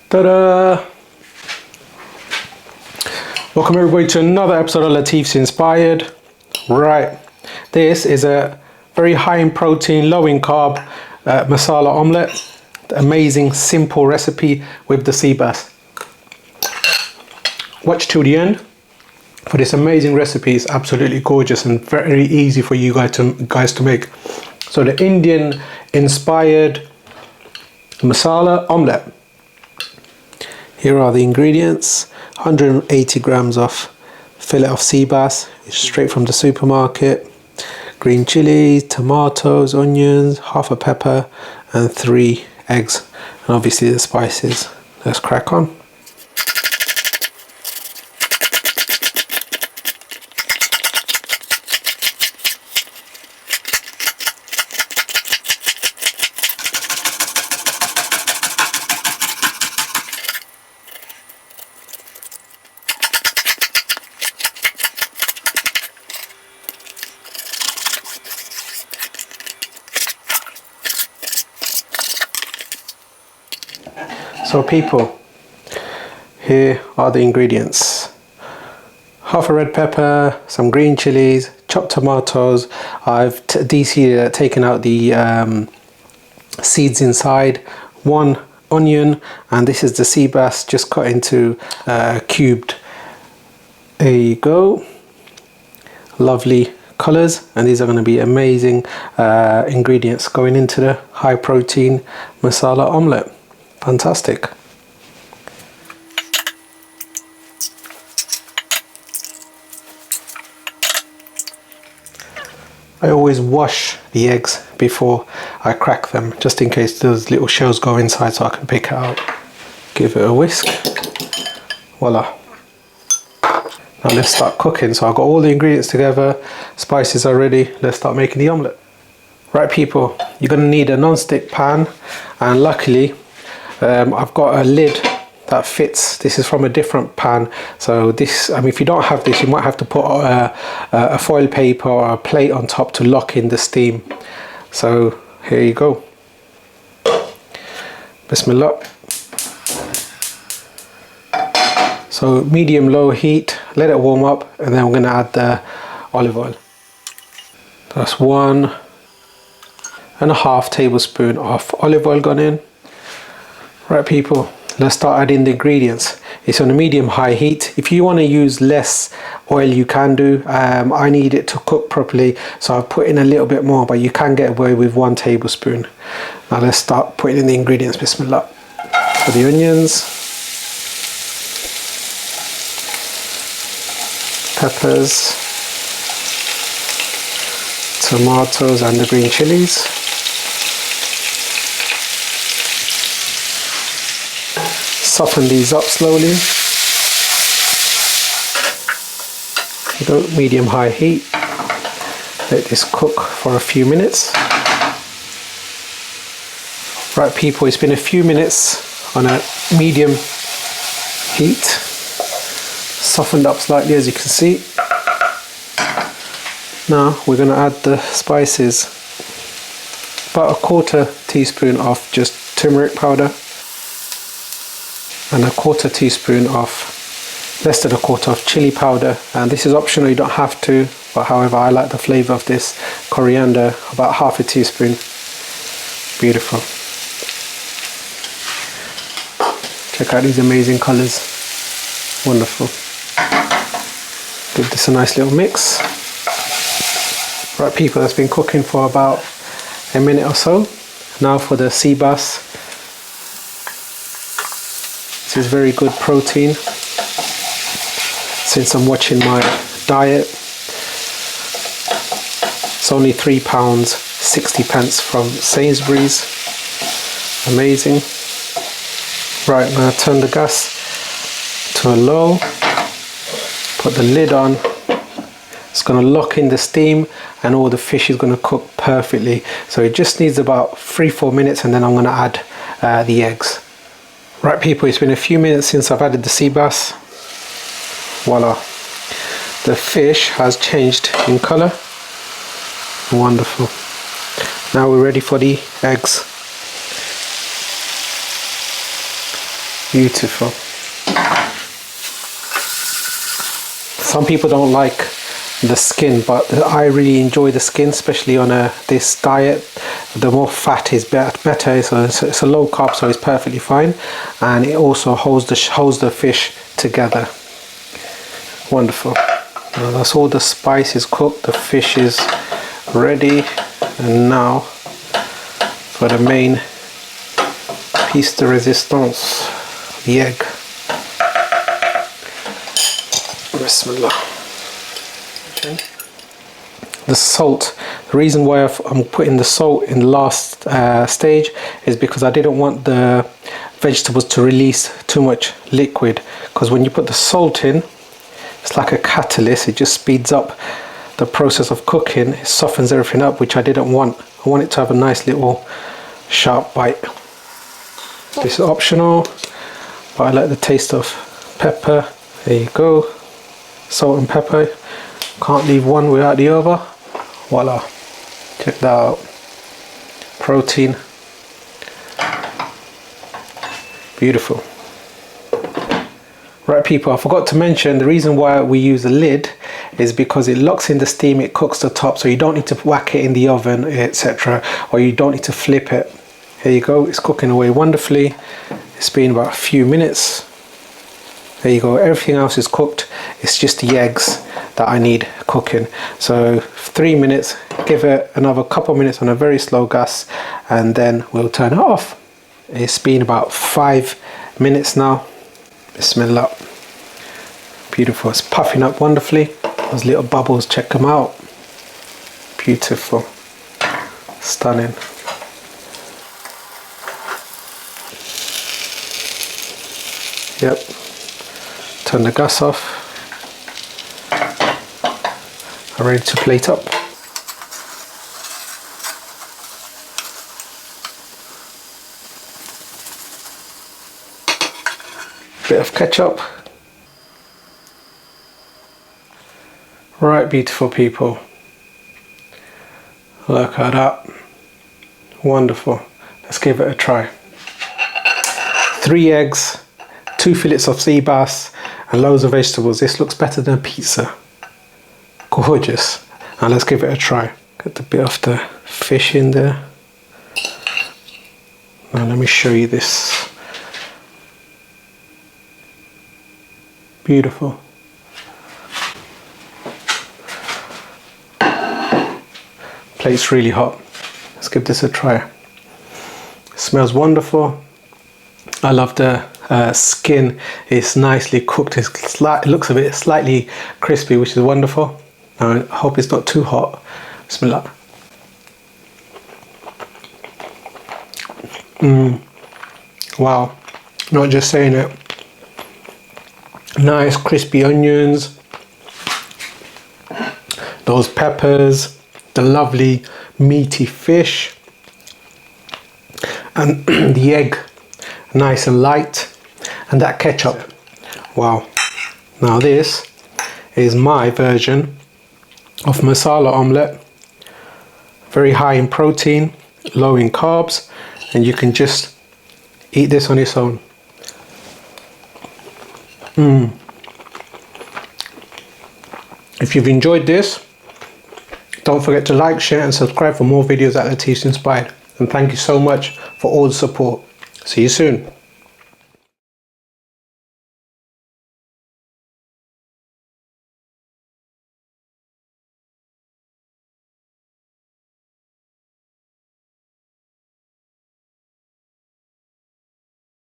Ta-da! Welcome everybody to another episode of Latif's Inspired. Right, this is a very high in protein, low in carb Massala omelette. Amazing, simple recipe with the sea bass. Watch till the end for this amazing recipe. It's absolutely gorgeous and very easy for you guys to make. So the Indian inspired Massala omelette. Here are the ingredients. 180 grams of fillet of sea bass, straight from the supermarket. Green chilies, tomatoes, onions, half a pepper and 3 eggs. And obviously the spices. Let's crack on. So people, here are the ingredients. Half a red pepper, some green chilies, chopped tomatoes. I've taken out the seeds inside, 1 onion, and this is the sea bass just cut into cubed. There you go. Lovely colors, and these are going to be amazing ingredients going into the high protein masala omelette. Fantastic. I always wash the eggs before I crack them, just in case those little shells go inside, so I can pick it out. Give it a whisk. Voila. Now let's start cooking. So I've got all the ingredients together, spices are ready. Let's start making the omelette. Right people, you're going to need a non-stick pan, and luckily I've got a lid that fits. This is from a different pan, so this, I mean, if you don't have this, you might have to put a foil paper or a plate on top to lock in the steam. So here you go. Bismillah. So medium low heat, let it warm up, and then I'm going to add the olive oil. That's 1.5 tablespoons of olive oil gone in. Right people, let's start adding the ingredients. It's on a medium-high heat. If you want to use less oil, you can do. I need it to cook properly, so I've put in a little bit more, but you can get away with 1 tablespoon. Now let's start putting in the ingredients. Bismillah. For the onions, peppers, tomatoes and the green chilies. Soften these up slowly. Medium-high heat. Let this cook for a few minutes. Right people, it's been a few minutes on a medium heat. Softened up slightly, as you can see. Now we're going to add the spices. About a 1/4 teaspoon of just turmeric powder, and a 1/4 teaspoon of, less than a 1/4 of chili powder, and this is optional, you don't have to, but however I like the flavour of this. Coriander, about 1/2 teaspoon. Beautiful. Check out these amazing colours. Wonderful. Give this a nice little mix. Right people, that's been cooking for about a minute or so. Now for the sea bass. This is very good protein. Since I'm watching my diet, it's only £3, 60 pence from Sainsbury's. Amazing. Right, now turn the gas to a low. Put the lid on. It's going to lock in the steam, and all the fish is going to cook perfectly. So it just needs about 3-4 minutes, and then I'm going to add the eggs. Right people, it's been a few minutes since I've added the sea bass. Voila. The fish has changed in colour. Wonderful. Now we're ready for the eggs. Beautiful. Some people don't like the skin, but I really enjoy the skin, especially on this diet. The more fat is better. So it's a low carb, so it's perfectly fine, and it also holds the fish together. Wonderful. Now that's all the spice is cooked. The fish is ready, and now for the main piece de resistance, the egg. Bismillah. Okay. The salt. The reason why I'm putting the salt in the last stage is because I didn't want the vegetables to release too much liquid, because when you put the salt in, it's like a catalyst. It just speeds up the process of cooking. It softens everything up, which I didn't want. I want it to have a nice little sharp bite. This is optional, but I like the taste of pepper. There you go. Salt and pepper. Can't leave one without the other. Voila. Check that out. Protein. Beautiful. Right people, I forgot to mention the reason why we use a lid is because it locks in the steam, it cooks the top, so you don't need to whack it in the oven, etc., or you don't need to flip it. Here you go, it's cooking away wonderfully. It's been about a few minutes. There you go, everything else is cooked. It's just the eggs that I need cooking. So 3 minutes, give it another couple of minutes on a very slow gas, and then we'll turn it off. It's been about 5 minutes now. Bismillah. Beautiful. It's puffing up wonderfully. Those little bubbles, check them out. Beautiful. Stunning. Yep. Turn the gas off. I'm ready to plate up. Bit of ketchup. Right, beautiful people. Look at that. Wonderful. Let's give it a try. 3 eggs, 2 fillets of sea bass, and loads of vegetables. This looks better than a pizza. Gorgeous. Now let's give it a try. Get a bit of the fish in there. Now let me show you this. Beautiful. Plate's really hot. Let's give this a try. It smells wonderful. I love the skin. It's nicely cooked. It looks a bit slightly crispy, which is wonderful. I hope it's not too hot. Bismillah. Wow. Not just saying it. Nice crispy onions, those peppers, the lovely meaty fish, and the egg nice and light, and that ketchup. Wow. Now this is my version of Massala omelette. Very high in protein, low in carbs, and you can just eat this on its own. If you've enjoyed this, don't forget to like, share and subscribe for more videos at Latif's Inspired. And thank you so much for all the support. See you soon.